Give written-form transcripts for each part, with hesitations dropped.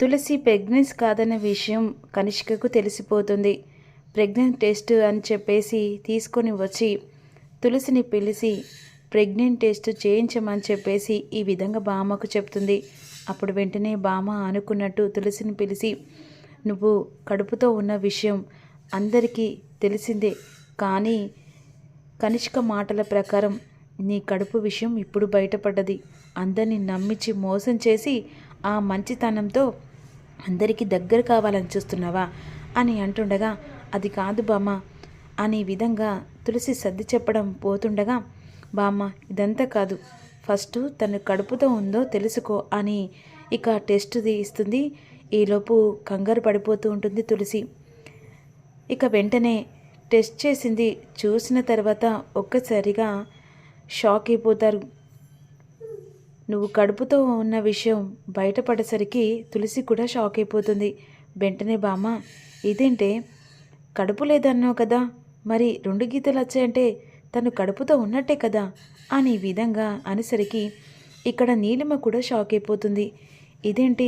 తులసి ప్రెగ్నెన్స్ కాదన్న విషయం కనిష్కకు తెలిసిపోతుంది. ప్రెగ్నెంట్ టెస్ట్ అని చెప్పేసి తీసుకొని వచ్చి తులసిని పిలిచి ప్రెగ్నెంట్ టెస్ట్ చేయించమని చెప్పేసి ఈ విధంగా బామ్మకు చెప్తుంది. అప్పుడు వెంటనే బామ్మ అనుకున్నట్టు తులసిని పిలిచి, నువ్వు కడుపుతో ఉన్న విషయం అందరికీ తెలిసిందే, కానీ కనిష్క మాటల ప్రకారం నీ కడుపు విషయం ఇప్పుడు బయటపడ్డది. అందరినీ నమ్మించి మోసం చేసి ఆ మంచితనంతో అందరికీ దగ్గర కావాలని చూస్తున్నావా అని అంటుండగా, అది కాదు బామ్మ అనే విధంగా తులసి సర్ది చెప్పడం పోతుండగా, బామ్మ ఇదంతా కాదు, ఫస్ట్ తను కడుపుతో ఉందో తెలుసుకో అని ఇక టెస్ట్ ఇస్తుంది. ఈలోపు కంగారు పడిపోతూ ఉంటుంది తులసి. ఇక వెంటనే టెస్ట్ చేసింది చూసిన తర్వాత ఒక్కసారిగా షాక్ అయిపోతారు. నువ్వు కడుపుతో ఉన్న విషయం బయటపడేసరికి తులసి కూడా షాక్ అయిపోతుంది. వెంటనే బామ్మ, ఇదేంటే కడుపు లేదన్నావు కదా, మరి 2 గీతలు వచ్చాయంటే తను కడుపుతో ఉన్నట్టే కదా అని విధంగా అనేసరికి ఇక్కడ నీలిమ కూడా షాక్ అయిపోతుంది. ఇదేంటి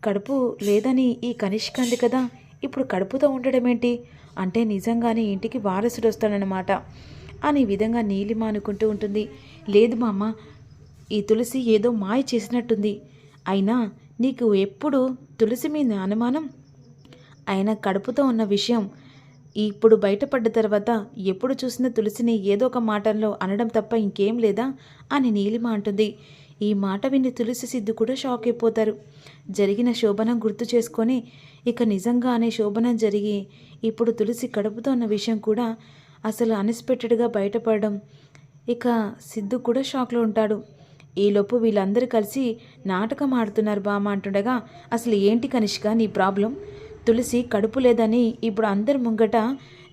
కడుపు లేదని ఈ కనిష్క అంది కదా, ఇప్పుడు కడుపుతో ఉండడం ఏంటి అంటే నిజంగానే ఇంటికి వారసుడు వస్తాడనమాట అని విధంగా నీలిమ అనుకుంటూ ఉంటుంది. లేదు మా అమ్మ, ఈ తులసి ఏదో మాయ చేసినట్టుంది. అయినా నీకు ఎప్పుడు తులసి మీద అనుమానం? అయినా కడుపుతో ఉన్న విషయం ఇప్పుడు బయటపడ్డ తర్వాత ఎప్పుడు చూసినా తులసిని ఏదో ఒక మాటల్లో అనడం తప్ప ఇంకేం లేదా అని నీలిమ అంటుంది. ఈ మాట విని తులసి సిద్ధు కూడా షాక్ అయిపోతారు. జరిగిన శోభనం గుర్తు చేసుకొని ఇక నిజంగానే శోభనం జరిగి ఇప్పుడు తులసి కడుపుతో ఉన్న విషయం కూడా అసలు అన్ఎక్స్పెక్టెడ్గా బయటపడడం ఇక సిద్ధు కూడా షాక్లో ఉంటాడు. ఈలోపు వీళ్ళందరూ కలిసి నాటకం ఆడుతున్నారు బామ్మ అంటుండగా, అసలు ఏంటి కనిష్క నీ ప్రాబ్లం? తులసి కడుపు లేదని ఇప్పుడు అందరి ముంగట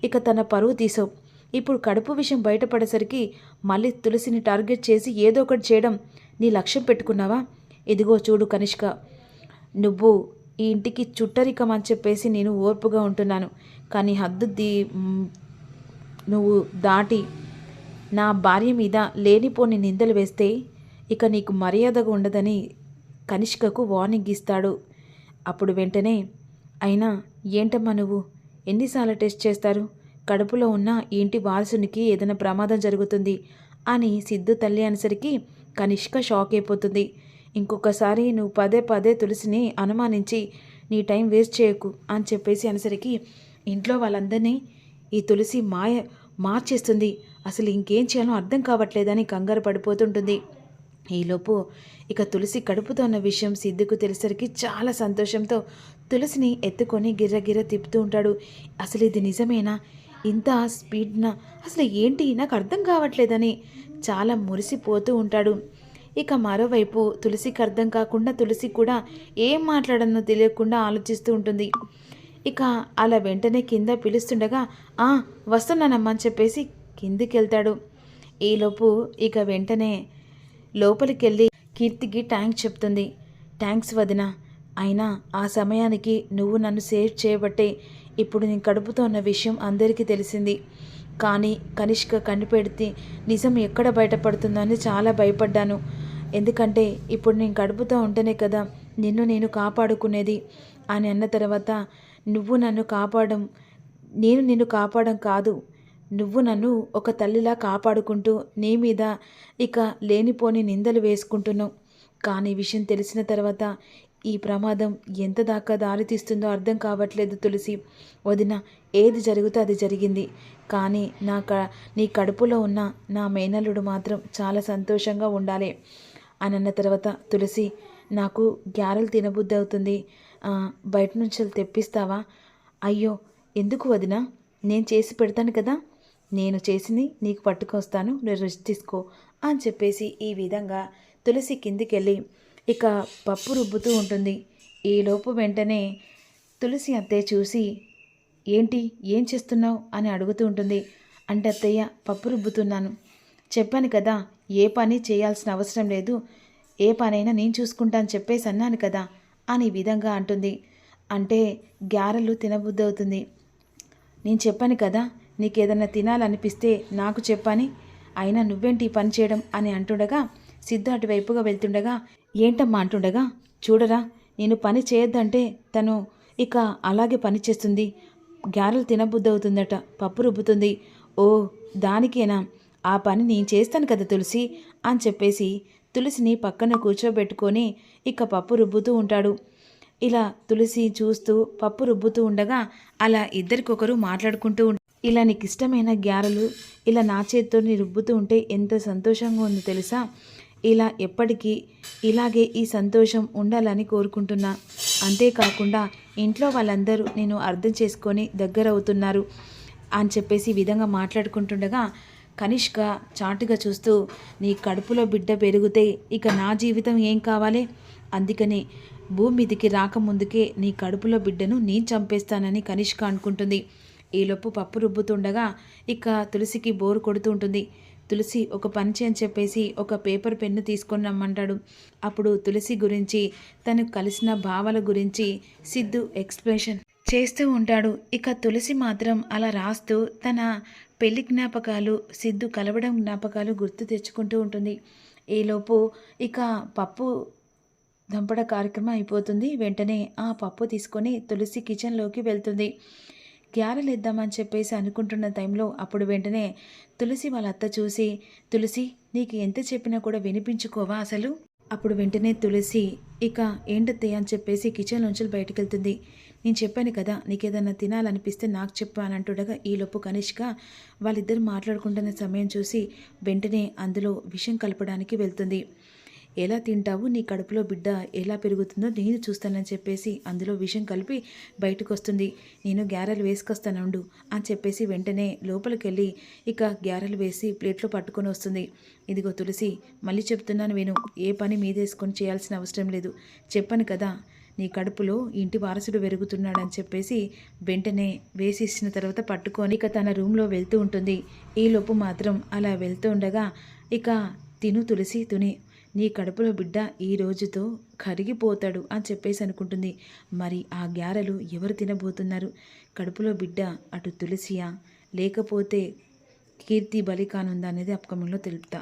ఇక తన పరువు తీసావు. ఇప్పుడు కడుపు విషయం బయటపడేసరికి మళ్ళీ తులసిని టార్గెట్ చేసి ఏదో ఒకటి చేయడం నీ లక్ష్యం పెట్టుకున్నావా? ఇదిగో చూడు కనిష్క, నువ్వు ఈ ఇంటికి చుట్టరికం అని చెప్పేసి నేను ఓర్పుగా ఉంటున్నాను, కానీ నువ్వు దాటి నా భార్య మీద లేనిపోని నిందలు వేస్తే ఇక నీకు మర్యాదగా ఉండదని కనిష్కకు వార్నింగ్ ఇస్తాడు. అప్పుడు వెంటనే, అయినా ఏంటమ్మా నువ్వు ఎన్నిసార్లు టెస్ట్ చేస్తారు? కడుపులో ఉన్న ఇంటి వారసునికి ఏదైనా ప్రమాదం జరుగుతుంది అని సిద్ధు తల్లి అనేసరికి కనిష్క షాక్ అయిపోతుంది. ఇంకొకసారి నువ్వు పదే పదే తులసిని అనుమానించి నీ టైం వేస్ట్ చేయకు అని చెప్పేసి అనేసరికి ఇంట్లో వాళ్ళందరినీ ఈ తులసి మార్చేస్తుంది, అసలు ఇంకేం చేయాలో అర్థం కావట్లేదని కంగారు పడిపోతుంటుంది. ఈలోపు ఇక తులసి కడుపుతో ఉన్న విషయం సిద్ధుకు తెలిసరికి చాలా సంతోషంతో తులసిని ఎత్తుకొని గిర్రగిర్ర తిప్పుతూ ఉంటాడు. అసలు ఇది నిజమేనా? ఇంత స్పీడ్నా? అసలు ఏంటి నాకు అర్థం కావట్లేదని చాలా మురిసిపోతూ ఉంటాడు. ఇక మరోవైపు తులసికి అర్థం కాకుండా తులసి కూడా ఏం మాట్లాడనో తెలియకుండా ఆలోచిస్తూ ఉంటుంది. ఇక అలా వెంటనే కింద పిలుస్తుండగా వస్తున్నానమ్మా అని చెప్పేసి కిందికి వెళ్తాడు. ఈలోపు ఇక వెంటనే లోపలికి వెళ్ళి కీర్తికి థ్యాంక్స్ చెప్తుంది. థ్యాంక్స్ వదిన, అయినా ఆ సమయానికి నువ్వు నన్ను సేవ్ చేయబట్టే ఇప్పుడు నేను కడుపుతో ఉన్న విషయం అందరికీ తెలిసింది. కానీ కనిష్క కనిపెడితే నిజం ఎక్కడ బయటపడుతుందో అని చాలా భయపడ్డాను. ఎందుకంటే ఇప్పుడు నేను కడుపుతో ఉంటేనే కదా నేను కాపాడుకునేది అని అన్న తర్వాత నువ్వు నన్ను కాపాడడం, నేను నిన్ను కాపాడడం కాదు, నువ్వు నన్ను ఒక తల్లిలా కాపాడుకుంటూ నీ మీద ఇక లేనిపోని నిందలు వేసుకుంటున్నావు. కానీ విషయం తెలిసిన తర్వాత ఈ ప్రమాదం ఎంత దాకా దారితీస్తుందో అర్థం కావట్లేదు తులసి. వదిన, ఏది జరుగుతో అది జరిగింది, కానీ నీ కడుపులో ఉన్న నా మేనల్లుడు మాత్రం చాలా సంతోషంగా ఉండాలి అని అన్న తర్వాత, తులసి నాకు గ్యారెలు తినబుద్ధి అవుతుంది, బయట నుంచి తెప్పిస్తావా? అయ్యో ఎందుకు వదిన, నేను చేసి పెడతాను కదా, నేను చేసింది నీకు పట్టుకొస్తాను, నువ్వు రెస్ట్ తీసుకో అని చెప్పేసి ఈ విధంగా తులసి కిందికెళ్ళి ఇక పప్పు రుబ్బుతూ ఉంటుంది. ఈలోపు వెంటనే తులసి అత్తయ్య చూసి, ఏంటి ఏం చేస్తున్నావు అని అడుగుతూ ఉంటుంది. అంటే అత్తయ్య పప్పు రుబ్బుతున్నాను, చెప్పాను కదా ఏ పని చేయాల్సిన అవసరం లేదు, ఏ పనైనా నేను చూసుకుంటాను చెప్పేసి అన్నాను కదా అని విధంగా అంటుంది. అంటే గ్యారెలు తినబుద్ధి అవుతుంది, నేను చెప్పాను కదా నీకేదన్నా తినాలనిపిస్తే నాకు చెప్పని, అయినా నువ్వేంటి ఈ పని చేయడం అని అంటుండగా సిద్ధు అటువైపుగా వెళ్తుండగా, ఏంటమ్మా అంటుండగా, చూడరా నేను పని చేయొద్దంటే తను ఇక అలాగే పని చేస్తుంది. గారెలు తినబుద్ధి అవుతుందట, పప్పు రుబ్బుతుంది. ఓ దానికేనా? ఆ పని నేను చేస్తాను కదా తులసి అని చెప్పేసి తులసిని పక్కన కూర్చోబెట్టుకొని ఇక పప్పు రుబ్బుతూ ఉంటాడు. ఇలా తులసి చూస్తూ పప్పు రుబ్బుతూ ఉండగా అలా ఇద్దరికొకరు మాట్లాడుకుంటూ ఇలా నీకు ఇష్టమైన గ్యారెలు ఇలా నా చేత్తోని రుబ్బుతూ ఉంటే ఎంత సంతోషంగా ఉందో తెలుసా? ఇలా ఎప్పటికీ ఇలాగే ఈ సంతోషం ఉండాలని కోరుకుంటున్నా. అంతేకాకుండా ఇంట్లో వాళ్ళందరూ నేను అర్థం చేసుకొని దగ్గర అవుతున్నారు అని చెప్పేసి ఈ విధంగా మాట్లాడుకుంటుండగా కనిష్క చాటుగా చూస్తూ, నీ కడుపులో బిడ్డ పెరిగితే ఇక నా జీవితం ఏం కావాలి? అందుకని భూమి మీదికి రాకముందుకే నీ కడుపులో బిడ్డను నేను చంపేస్తానని కనిష్క అనుకుంటుంది. ఈలోపు పప్పు రుబ్బుతుండగా ఇక తులసికి బోరు కొడుతూ ఉంటుంది. తులసి ఒక పని చేయని చెప్పేసి ఒక పేపర్ పెన్ను తీసుకొని రమ్మంటాడు. అప్పుడు తులసి గురించి తను కలిసిన భావాల గురించి సిద్ధు ఎక్స్ప్లెనేషన్ చేస్తూ ఉంటాడు. ఇక తులసి మాత్రం అలా రాస్తూ తన పెళ్లి జ్ఞాపకాలు, సిద్ధు కలవడం జ్ఞాపకాలు గుర్తు తెచ్చుకుంటూ ఉంటుంది. ఈలోపు ఇక పప్పు దంపడ కార్యక్రమం అయిపోతుంది. వెంటనే ఆ పప్పు తీసుకొని తులసి కిచెన్లోకి వెళ్తుంది. గ్యారెలు ఇద్దామని చెప్పేసి అనుకుంటున్న టైంలో అప్పుడు వెంటనే తులసి వాళ్ళ అత్త చూసి, తులసి నీకు ఎంత చెప్పినా కూడా వినిపించుకోవా అసలు? అప్పుడు వెంటనే తులసి ఇక ఏంటత్తయ్య అని చెప్పేసి కిచెన్లోంచి బయటకు వెళ్తుంది. నేను చెప్పాను కదా నీకేదన్నా తినాలనిపిస్తే నాకు చెప్పు అని అంటుండగా ఈలోపు కనిష్క వాళ్ళిద్దరు మాట్లాడుకుంటున్న సమయం చూసి వెంటనే అందులో విషం కలపడానికి వెళ్తుంది. ఎలా తింటావు, నీ కడుపులో బిడ్డ ఎలా పెరుగుతుందో నేను చూస్తానని చెప్పేసి అందులో విషం కలిపి బయటకు వస్తుంది. నేను గ్యారెలు వేసుకొస్తానుండు అని చెప్పేసి వెంటనే లోపలికి వెళ్ళి ఇక గ్యారెలు వేసి ప్లేట్లో పట్టుకొని వస్తుంది. ఇదిగో తులసి, మళ్ళీ చెప్తున్నాను విను, ఏ పని మీదేసుకొని చేయాల్సిన అవసరం లేదు. చెప్పాను కదా నీ కడుపులో ఇంటి వారసుడు పెరుగుతున్నాడని చెప్పేసి వెంటనే వేసి ఇచ్చిన తర్వాత పట్టుకొని ఇక తన రూమ్లో వెళ్తూ ఉంటుంది. ఈలోపు మాత్రం అలా వెళ్తూ ఉండగా ఇక తిను తులసి తుని, నీ కడుపులో బిడ్డ ఈ రోజుతో కరిగిపోతాడు అని చెప్పేసి అనుకుంటుంది. మరి ఆ గ్యారెలు ఎవరు తినబోతున్నారు? కడుపులో బిడ్డ అటు తులసియా లేకపోతే కీర్తి బలి కానుందా అనేది అప్కమింగ్లో తెలుపుతా.